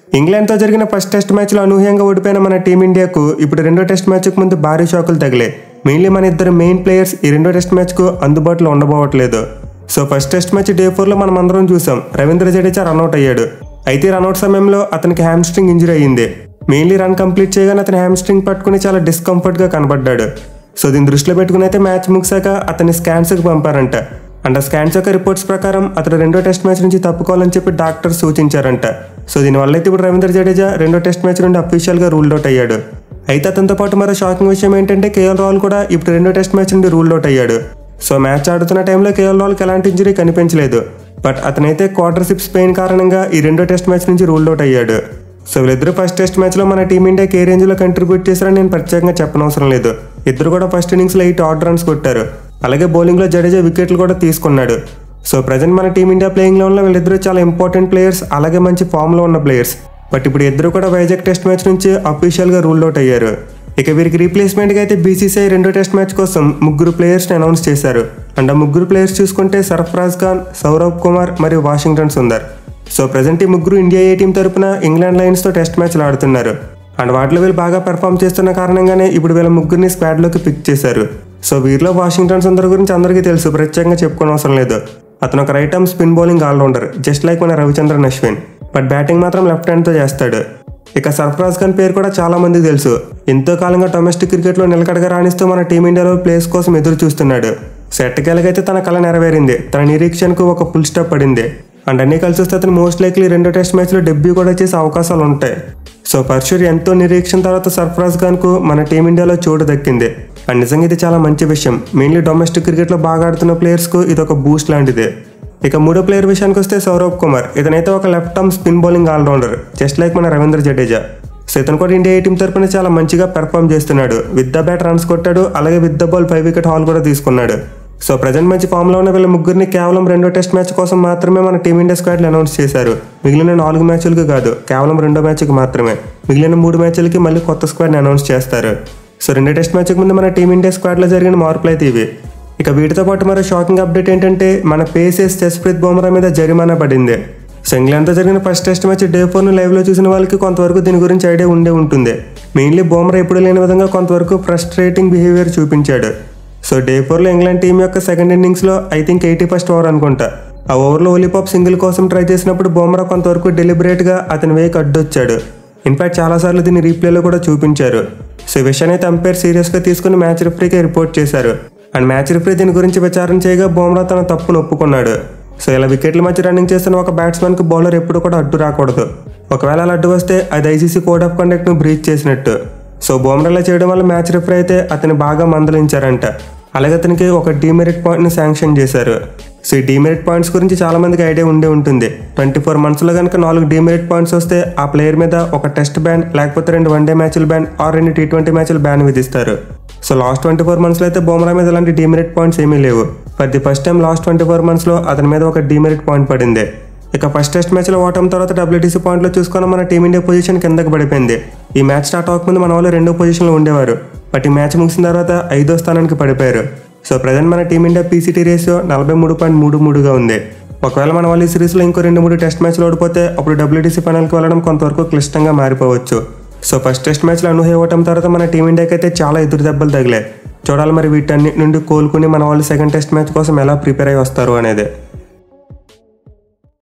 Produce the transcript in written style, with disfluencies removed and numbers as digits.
ఇంగ్లాండ్తో జరిగిన first test మ్యాచ్లో అనూహ్యంగా ఓడిపోయిన మన టీమిండియాకు ఇప్పుడు రెండో టెస్ట్ మ్యాచ్కు ముందు భారీ షాకులు తగిలాయి. మెయిన్లీ మన ఇద్దరు మెయిన్ ప్లేయర్స్ ఈ రెండో టెస్ట్ మ్యాచ్కు అందుబాటులో ఉండబోవట్లేదు. So first test match day 4లో మనం అందరం చూసాం, రవీంద్ర జడేజా రన్అట్ అయ్యాడు. అయితే రన్అట్ సమయంలో అతనికి హ్యామ్స్ట్రింగ్ ఇంజరీ అయ్యింది. మెయిన్లీ రన్ కంప్లీట్ చేయగానే అతని హ్యామ్స్ట్రింగ్ పట్టుకుని చాలా డిస్కంఫర్ట్గా కనబడ్డాడు. సో దీన్ని దృష్టిలో పెట్టుకుని అయితే మ్యాచ్ ముగిసాక అతన్ని స్కాన్స్కి పంపారంట. అండ్ ఆ స్కాన్స్ యొక్క రిపోర్ట్స్ ప్రకారం అతను రెండో టెస్ట్ మ్యాచ్ నుంచి తప్పుకోవాలని చెప్పి డాక్టర్స్ సూచించారంట. సో దీనివల్ల అయితే ఇప్పుడు రవీంద్ర జడేజా రెండో టెస్ట్ మ్యాచ్ నుండి అఫీషియల్గా రూల్డ్ అవుట్ అయ్యాడు. అయితే అతనితో పాటు మరో షాకింగ్ విషయం ఏంటంటే కేఎల్ రాహుల్ కూడా ఇప్పుడు రెండో టెస్ట్ మ్యాచ్ నుండి రూల్డ్ అవుట్ అయ్యాడు. సో మ్యాచ్ ఆడుతున్న టైంలో కేఎల్ రాహుల్కి ఎలాంటి ఇంజరీ కనిపించలేదు. బట్ అతనైతే క్వార్టర్సిప్స్ పెయిన్ కారణంగా ఈ రెండో టెస్ట్ మ్యాచ్ నుంచి రూల్డ్ అవుట్ అయ్యాడు. సో వీళ్ళిద్దరు ఫస్ట్ టెస్ట్ మ్యాచ్లో మన టీమిండియాకి ఏ రేంజ్లో కంట్రిబ్యూట్ చేశారని నేను ప్రత్యేకంగా చెప్పనవసరం లేదు. ఇద్దరు కూడా ఫస్ట్ ఇన్నింగ్స్లో 8 ఆడ్ రన్స్ కొట్టారు. అలాగే బౌలింగ్లో జడేజా వికెట్లు కూడా తీసుకున్నాడు. సో ప్రజెంట్ మన టీమిండియా ప్లేయింగ్ లెవెన్లో వీళ్ళిద్దరూ చాలా ఇంపార్టెంట్ ప్లేయర్స్, అలాగే మంచి ఫామ్లో ఉన్న ప్లేయర్స్. బట్ ఇప్పుడు ఇద్దరు కూడా వైజాగ్ టెస్ట్ మ్యాచ్ నుంచి అఫీషియల్గా రూల్డ్ అవుట్ అయ్యారు. ఇక వీరికి రీప్లేస్మెంట్గా అయితే బీసీసీఐ రెండో టెస్ట్ మ్యాచ్ కోసం 3 ప్లేయర్స్ని అనౌన్స్ చేశారు. అండ్ ఆ 3 ప్లేయర్స్ చూసుకుంటే సర్ఫరాజ్ ఖాన్, సౌరవ్ కుమార్ మరియు వాషింగ్టన్ సుందర్. సో ప్రజెంట్ ఈ 3 ఇండియా ఏ టీం తరపున ఇంగ్లాండ్ లయన్స్తో టెస్ట్ మ్యాచ్లు ఆడుతున్నారు. అండ్ వాటిలో వీళ్ళు బాగా పెర్ఫామ్ చేస్తున్న కారణంగానే ఇప్పుడు వీళ్ళ 3ని స్క్వాడ్లోకి పిక్ చేశారు. సో వీరిలో వాషింగ్టన్ సుందర్ గురించి అందరికీ తెలుసు, ప్రత్యేకంగా చెప్పుకోని అవసరం లేదు. అతను ఒక right arm spin bowling allrounder, just like మన రవిచంద్రన్ అశ్విన్. బట్ బ్యాటింగ్ మాత్రం లెఫ్ట్ హ్యాండ్తో చేస్తాడు. ఇక సర్ఫరాజ్ ఖాన్ పేరు కూడా చాలా మందికి తెలుసు. ఎంతో కాలంగా డొమెస్టిక్ క్రికెట్లో నిలకడగా రాణిస్తూ మన టీమిండియాలో ప్లేస్ కోసం ఎదురు చూస్తున్నాడు. సో ఎట్టకేలకైతే తన కళ నెరవేరింది, తన నిరీక్షణకు ఒక ఫుల్ స్టాప్ పడింది. అండ్ అన్ని కలిసి వస్తే అతను మోస్ట్ లైక్లీ రెండో టెస్ట్ మ్యాచ్లో డెబ్యూ కూడా చేసే అవకాశాలు ఉంటాయి. సో పర్షూర్ ఎంతో నిరీక్షణ తర్వాత సర్ఫరాజ్ ఖాన్కు మన టీమిండియాలో చోటు దక్కింది. అండ్ నిజంగా ఇది చాలా మంచి విషయం. మెయిన్లీ డొమెస్టిక్ క్రికెట్లో బాగా ఆడుతున్న ప్లేయర్స్కు ఇది ఒక బూస్ట్ లాంటిదే. ఇక 3వ ప్లేయర్ విషయానికి వస్తే సౌరవ్ కుమార్. ఇతనైతే ఒక left arm spin bowling allrounder, just like మన రవీంద్ర జడేజా. సో ఇతను కూడా ఇండియా టీం తరపున చాలా మంచిగా పెర్ఫామ్ చేస్తున్నాడు. విత్ ద బ్యాట్ రన్స్ కొట్టాడు, అలాగే with the ball 5 wicket haul కూడా తీసుకున్నాడు. సో ప్రజెంట్ మంచి ఫామ్లో ఉన్న వీళ్ళ 3ని కేవలం రెండో టెస్ట్ మ్యాచ్ కోసం మాత్రమే మన టీమిండియా స్క్వాడ్లో అనౌన్స్ చేశారు. మిగిలిన 4 మ్యాచ్లకు కాదు, కేవలం రెండో మ్యాచ్కి మాత్రమే. మిగిలిన 3 మ్యాచ్లకి మళ్ళీ కొత్త స్క్వాడ్ని అనౌన్స్ చేస్తారు. సో రెండో టెస్ట్ మ్యాచ్కి ముందు మన టీమిండియా స్క్వాడ్లో జరిగిన మార్పులు అయితే ఇవి. ఇక వీటితో పాటు మరో షాకింగ్ అప్డేట్ ఏంటంటే మన పేసెస్ జస్ప్రీత్ బుమ్రా మీద జరిమానా పడింది. సో ఇంగ్లాండ్తో జరిగిన ఫస్ట్ టెస్ట్ మ్యాచ్ డే 4ను లైవ్లో చూసిన వాళ్ళకి కొంతవరకు దీని గురించి ఐడియా ఉంటుంది. మెయిన్లీ బుమ్రా ఎప్పుడు లేని విధంగా కొంతవరకు ఫ్రస్ట్రేటింగ్ బిహేవియర్ చూపించాడు. సో డే 4లో ఇంగ్లాండ్ టీం యొక్క సెకండ్ ఇన్నింగ్స్లో ఐ థింక్ 81st ఓవర్ అనుకుంటా. ఆ ఓవర్లో ఓలీపాప్ సింగిల్ కోసం ట్రై చేసినప్పుడు బుమ్రా కొంతవరకు డెలిబరేట్గా అతని వేకి అడ్డొచ్చాడు. ఇన్ఫాక్ట్ చాలాసార్లు దీన్ని రీప్లేలో కూడా చూపించారు. సో ఈ విషయాన్ని అయితే అంపైర్ సీరియస్గా తీసుకుని మ్యాచ్ రిఫరీకి రిపోర్ట్ చేశారు. అండ్ మ్యాచ్ రిఫరీ దీని గురించి విచారణ చేయగా బుమ్రా తన తప్పును ఒప్పుకున్నాడు. సో ఇలా వికెట్ల మధ్య రన్నింగ్ చేస్తున్న ఒక బ్యాట్స్మెన్కి బౌలర్ ఎప్పుడు కూడా అడ్డు రాకూడదు. ఒకవేళ అలా అడ్డు వస్తే అది ఐసీసీ కోడ్ ఆఫ్ కండక్ట్ను బ్రీచ్ చేసినట్టు. సో బుమ్రా ఇలా చేయడం వల్ల మ్యాచ్ రిఫరీ అయితే అతన్ని బాగా మందలించారంట. అలాగే అతనికి ఒక డీమెరిట్ పాయింట్ని శాంక్షన్ చేశారు. సో ఈ డీమెరిట్ పాయింట్స్ గురించి చాలా మందికి ఐడియా ఉంటుంది. 24 monthsలో కనుక 4 డీమెరిట్ పాయింట్స్ వస్తే ఆ ప్లేయర్ మీద ఒక టెస్ట్ బ్యాన్, లేకపోతే 2 వన్డే మ్యాచ్ల బ్యాన్ ఆర్ 2 T20 మ్యాచ్ల బ్యాన్ విధిస్తారు. సో లాస్ట్ 24 monthsలో అయితే బుమ్రా మీద ఇలాంటి డీమెరిట్ పాయింట్స్ ఏమీ లేవు. For the first time last 24 monthsలో అతని మీద ఒక డీమెరిట్ పాయింట్ పడింది. ఇక ఫస్ట్ టెస్ట్ మ్యాచ్లో ఓటమి తర్వాత WTC పాయింట్లో చూసుకున్న మన టీమిండియా పొజిషన్ కిందకి పడిపోయింది. ఈ మ్యాచ్ స్టార్ట్ అవ్వకముందు మన వాళ్ళు 2వ పొజిషన్లో ఉండేవారు. బట్ ఈ మ్యాచ్ ముగిసిన తర్వాత 5వ స్థానానికి పడిపోయారు. సో ప్రజెంట్ మన టీమిండియా PCT రేషియో 43.33గా ఉంది. ఒకవేళ మన వాళ్ళు ఈ సిరీస్లో ఇంకో 2-3 టెస్ట్ మ్యాచ్లు ఓడిపోతే అప్పుడు WTC ఫైనల్కి వెళ్ళడం కొంతవరకు క్లిష్టంగా మారిపోవచ్చు. సో ఫస్ట్ టెస్ట్ మ్యాచ్లో అనూహ్య ఓటమి తర్వాత మన టీమిండియాకి అయితే చాలా ఎదురు దెబ్బలు తగిలాయి. చూడాలి మరి వీటన్నిటి నుండి కోలుకుని మన వాళ్ళు సెకండ్ టెస్ట్ మ్యాచ్ కోసం ఎలా ప్రిపేర్ అయ్యి వస్తారు అనేది.